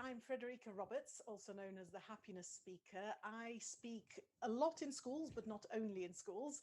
I'm Frederika Roberts, also known as the happiness speaker. I speak a lot in schools, but not only in schools.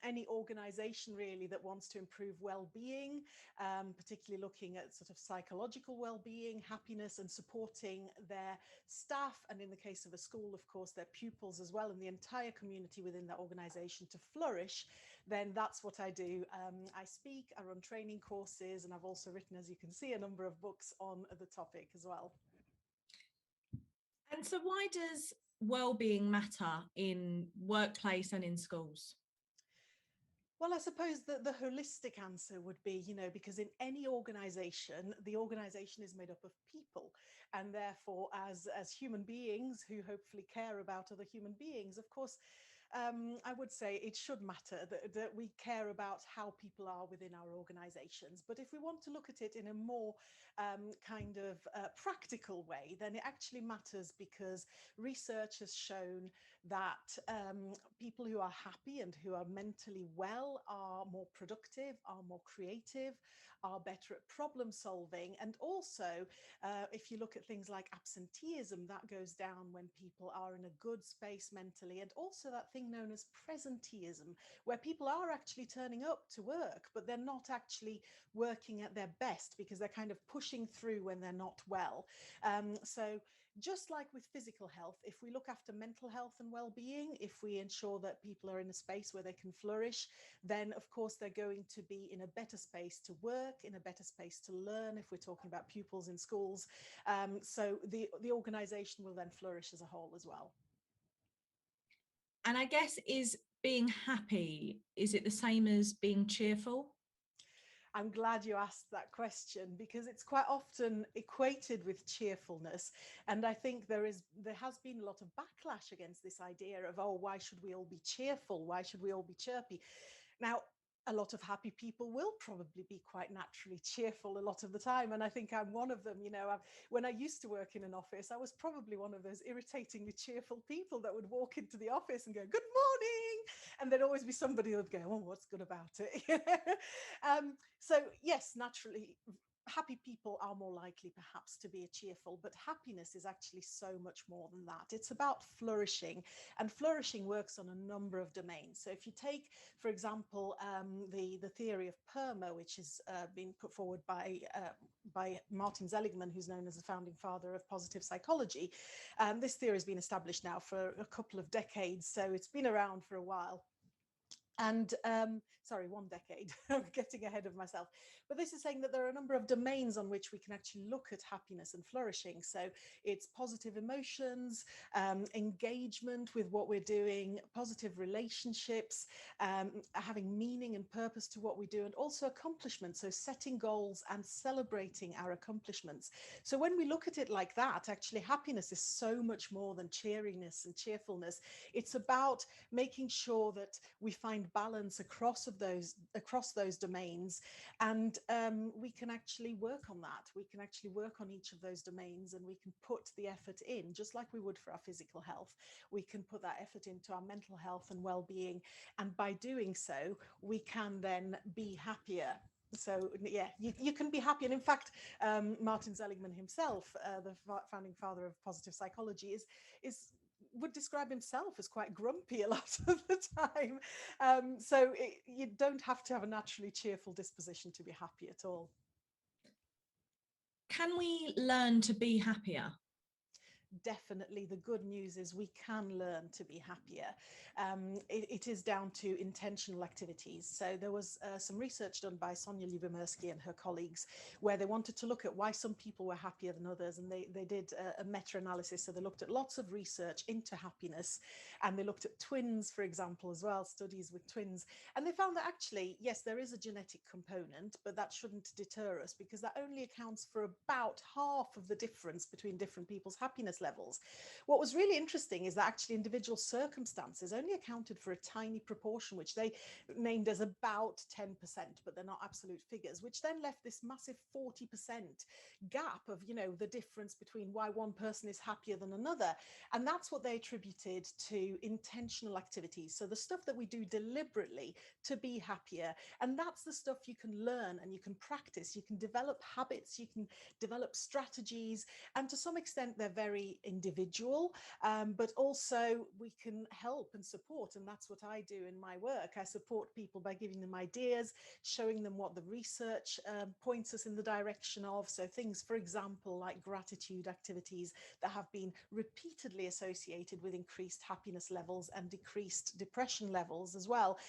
Any organization really that wants to improve well-being, particularly looking at sort of psychological well-being, happiness, and supporting their staff, and in the case of a school, of course, their pupils as well, and the entire community within that organization to flourish, then that's what I do. I speak, I run training courses, and I've also written, as you can see, a number of books on the topic as well. And so why does well-being matter in workplace and in schools? Well, I suppose that the holistic answer would be, because in any organization, the organization is made up of people. And therefore, as human beings who hopefully care about other human beings, of course, I would say it should matter that we care about how people are within our organizations. But if we want to look at it in a more kind of practical way, then it actually matters because research has shown that people who are happy and who are mentally well are more productive, are more creative, are better at problem solving. And also, if you look at things like absenteeism, that goes down when people are in a good space mentally. And also that thing known as presenteeism, where people are actually turning up to work, but they're not actually working at their best because they're kind of pushing through when they're not well. So just like with physical health, if we look after mental health and well-being, if we ensure that people are in a space where they can flourish, then of course they're going to be in a better space to work, in a better space to learn, if we're talking about pupils in schools. So the organization will then flourish as a whole as well. And I guess, is being happy, is it the same as being cheerful? I'm glad you asked that question because it's quite often equated with cheerfulness. And I think there has been a lot of backlash against this idea of, oh, why should we all be cheerful? Why should we all be chirpy? Now, a lot of happy people will probably be quite naturally cheerful a lot of the time. And I think I'm one of them. When I used to work in an office, I was probably one of those irritatingly cheerful people that would walk into the office and go, good morning. And there'd always be somebody who would go, oh, what's good about it? So yes, naturally, happy people are more likely perhaps to be cheerful, but happiness is actually so much more than that. It's about flourishing, and flourishing works on a number of domains. So if you take, for example, the theory of PERMA, which has been put forward by Martin Seligman, who's known as the founding father of positive psychology, this theory has been established now for a couple of decades, so it's been around for a while. And sorry, 1 decade, I'm getting ahead of myself. But this is saying that there are a number of domains on which we can actually look at happiness and flourishing. So it's positive emotions, engagement with what we're doing, positive relationships, having meaning and purpose to what we do, and also accomplishments. So setting goals and celebrating our accomplishments. So when we look at it like that, actually happiness is so much more than cheeriness and cheerfulness. It's about making sure that we find balance across those domains, and we can actually work on that. We can actually work on each of those domains, and we can put the effort in, just like we would for our physical health. We can put that effort into our mental health and well-being, and by doing so, we can then be happier. So yeah, you can be happy. And in fact, Martin Seligman himself, the founding father of positive psychology, would describe himself as quite grumpy a lot of the time. So you don't have to have a naturally cheerful disposition to be happy at all. Can we learn to be happier? Definitely, the good news is we can learn to be happier. It is down to intentional activities. So there was some research done by Sonia Lyubomirsky and her colleagues where they wanted to look at why some people were happier than others, and they did a meta-analysis. So they looked at lots of research into happiness, and they looked at twins, for example, as well, studies with twins, and they found that actually, yes, there is a genetic component, but that shouldn't deter us because that only accounts for about half of the difference between different people's happiness happiness levels. What was really interesting is that actually individual circumstances only accounted for a tiny proportion, which they named as about 10%, but they're not absolute figures, which then left this massive 40% gap of, the difference between why one person is happier than another. And that's what they attributed to intentional activities. So the stuff that we do deliberately to be happier. And that's the stuff you can learn and you can practice. You can develop habits, you can develop strategies. And to some extent, they're very individual, but also we can help and support. And that's what I do in my work. I support people by giving them ideas, showing them what the research points us in the direction of. So things, for example, like gratitude activities that have been repeatedly associated with increased happiness levels and decreased depression levels as well.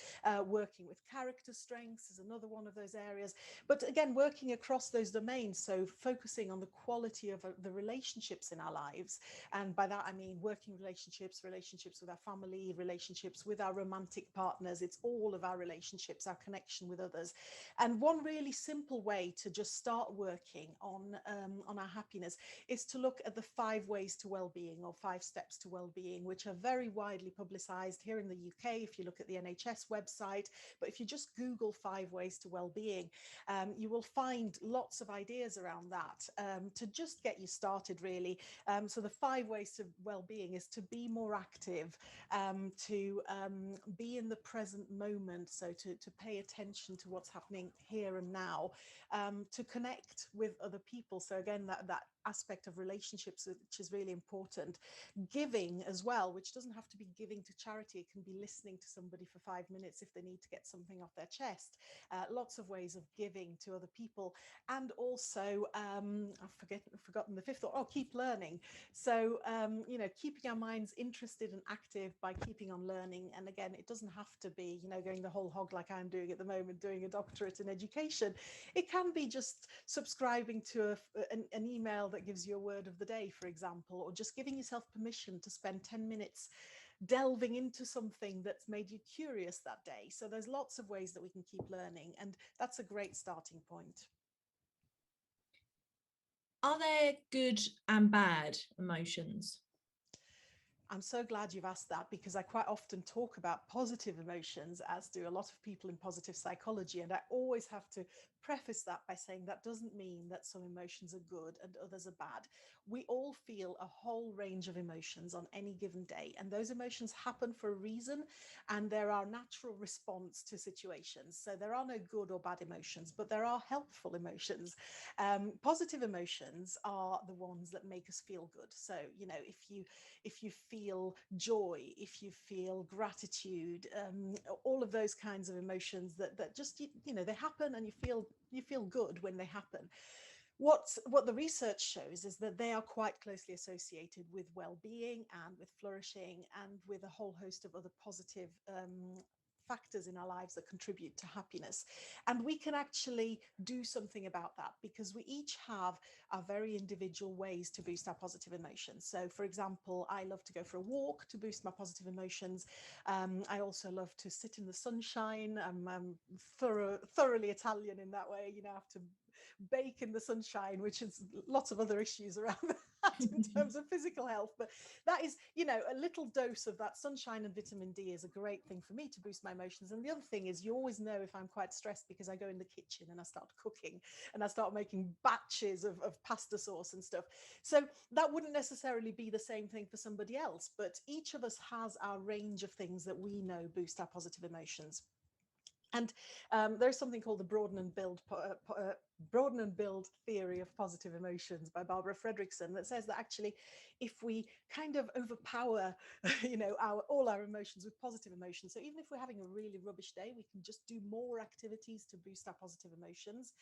Working with character strengths is another one of those areas. But again, working across those domains, so focusing on the quality of the relationships in our lives. And by that, I mean working relationships, relationships with our family, relationships with our romantic partners. It's all of our relationships, our connection with others. And one really simple way to just start working on our happiness is to look at the 5 ways to well-being, or 5 steps to well-being, which are very widely publicized here in the UK if you look at the NHS website. But if you just Google 5 ways to well-being, you will find lots of ideas around that to just get you started, really. So the 5 ways to well-being is to be more active, to be in the present moment, so to pay attention to what's happening here and now, to connect with other people. So again, that aspect of relationships, which is really important. Giving as well, which doesn't have to be giving to charity. It can be listening to somebody for 5 minutes if they need to get something off their chest. Lots of ways of giving to other people. And also, I've forgotten the 5th, keep learning. So, keeping our minds interested and active by keeping on learning. And again, it doesn't have to be, going the whole hog like I'm doing at the moment, doing a doctorate in education. It can be just subscribing to an email that gives you a word of the day, for example, or just giving yourself permission to spend 10 minutes delving into something that's made you curious that day. So there's lots of ways that we can keep learning, and that's a great starting point. Are there good and bad emotions? I'm so glad you've asked that, because I quite often talk about positive emotions, as do a lot of people in positive psychology. And I always have to preface that by saying that doesn't mean that some emotions are good and others are bad. We all feel a whole range of emotions on any given day, and those emotions happen for a reason, and they're our natural response to situations. So there are no good or bad emotions, but there are helpful emotions. Positive emotions are the ones that make us feel good. So, if you feel joy, if you feel gratitude, all of those kinds of emotions that just, they happen, and you feel good when they happen. What the research shows is that they are quite closely associated with well-being and with flourishing and with a whole host of other positive factors in our lives that contribute to happiness. And we can actually do something about that, because we each have our very individual ways to boost our positive emotions. So, for example, I love to go for a walk to boost my positive emotions. I also love to sit in the sunshine. I'm thoroughly Italian in that way. I have to bake in the sunshine, which is lots of other issues around that in terms of physical health. But that is, a little dose of that sunshine and vitamin D is a great thing for me to boost my emotions. And the other thing is, you always know if I'm quite stressed, because I go in the kitchen and I start cooking and I start making batches of pasta sauce and stuff. So that wouldn't necessarily be the same thing for somebody else, but each of us has our range of things that we know boost our positive emotions. And there's something called the broaden and build theory of positive emotions by Barbara Fredrickson, that says that actually, if we kind of overpower, all our emotions with positive emotions, so even if we're having a really rubbish day, we can just do more activities to boost our positive emotions,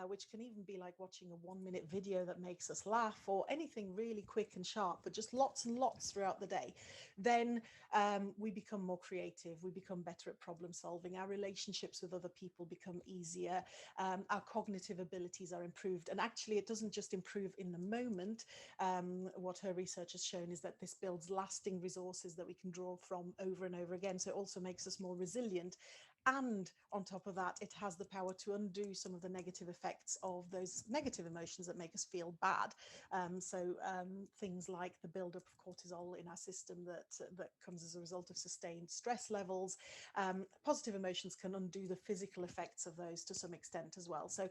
which can even be like watching a 1-minute video that makes us laugh, or anything really quick and sharp, but just lots and lots throughout the day. Then we become more creative, we become better at problem solving, our relationships with other people become easier, our cognitive abilities are improved. And actually, it doesn't just improve in the moment. What her research has shown is that this builds lasting resources that we can draw from over and over again. So it also makes us more resilient. And on top of that, it has the power to undo some of the negative effects of those negative emotions that make us feel bad. Things like the buildup of cortisol in our system that comes as a result of sustained stress levels. Positive emotions can undo the physical effects of those to some extent as well. So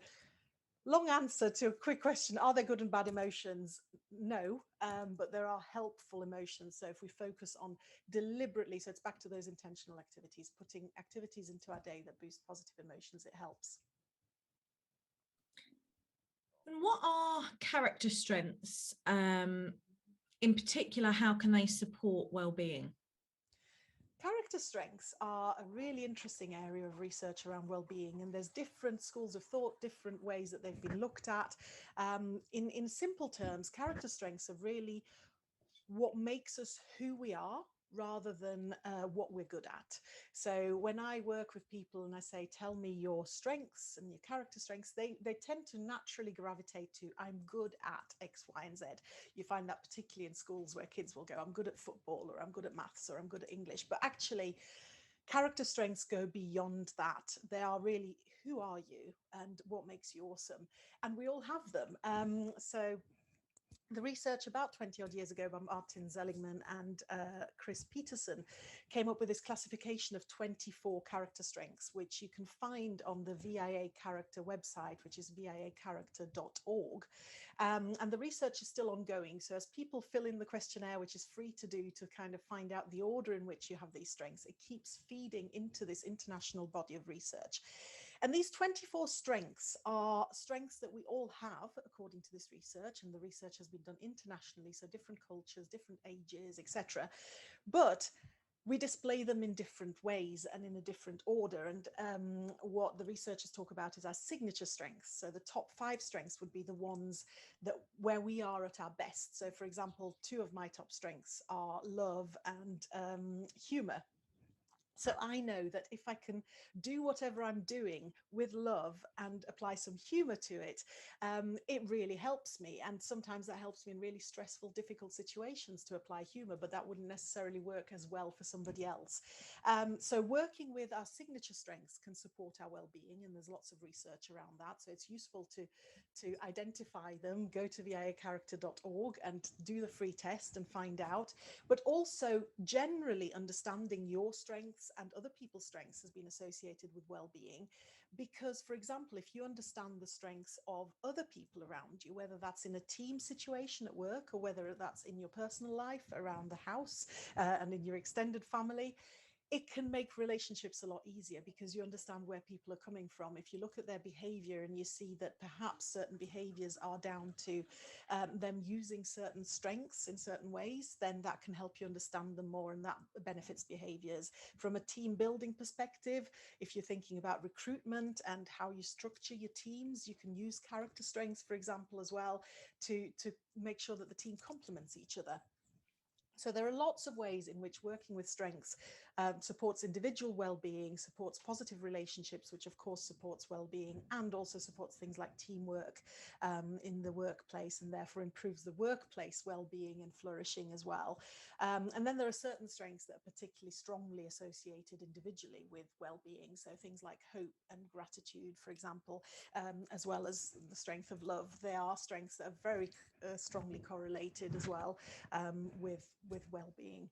long answer to a quick question: are there good and bad emotions? No, but there are helpful emotions. So if we focus on deliberately, so it's back to those intentional activities, putting activities into our day that boost positive emotions, it helps. And what are character strengths? In particular, how can they support well-being? Character strengths are a really interesting area of research around well-being, and there's different schools of thought, different ways that they've been looked at. In simple terms, character strengths are really what makes us who we are, rather than what we're good at. So when I work with people and I say, tell me your strengths and your character strengths, they tend to naturally gravitate to, I'm good at X, Y, and Z. You find that particularly in schools where kids will go, I'm good at football, or I'm good at maths, or I'm good at English. But actually, character strengths go beyond that. They are really, who are you and what makes you awesome? And we all have them. The research about 20 odd years ago by Martin Seligman and Chris Peterson came up with this classification of 24 character strengths, which you can find on the VIA Character website, which is viacharacter.org. And the research is still ongoing. So as people fill in the questionnaire, which is free to do to kind of find out the order in which you have these strengths, it keeps feeding into this international body of research. And these 24 strengths are strengths that we all have, according to this research, and the research has been done internationally, so different cultures, different ages, etc. But we display them in different ways and in a different order. And what the researchers talk about is our signature strengths. So the top 5 strengths would be the ones that where we are at our best. So for example, 2 of my top strengths are love and humor. So I know that if I can do whatever I'm doing with love and apply some humor to it, it really helps me. And sometimes that helps me in really stressful, difficult situations to apply humor, but that wouldn't necessarily work as well for somebody else. So working with our signature strengths can support our well-being, and there's lots of research around that. So it's useful to identify them. Go to viacharacter.org and do the free test and find out. But also generally understanding your strengths and other people's strengths has been associated with well-being. Because, for example, if you understand the strengths of other people around you, whether that's in a team situation at work or whether that's in your personal life, around the house, and in your extended family, it can make relationships a lot easier because you understand where people are coming from. If you look at their behavior and you see that perhaps certain behaviors are down to them using certain strengths in certain ways, then that can help you understand them more, and that benefits behaviors. From a team building perspective, if you're thinking about recruitment and how you structure your teams, you can use character strengths, for example, as well to make sure that the team complements each other. So there are lots of ways in which working with strengths supports individual well-being, supports positive relationships, which of course supports well-being, and also supports things like teamwork in the workplace, and therefore improves the workplace well-being and flourishing as well. And then there are certain strengths that are particularly strongly associated individually with well-being. So things like hope and gratitude, for example, as well as the strength of love. They are strengths that are very strongly correlated as well with well-being.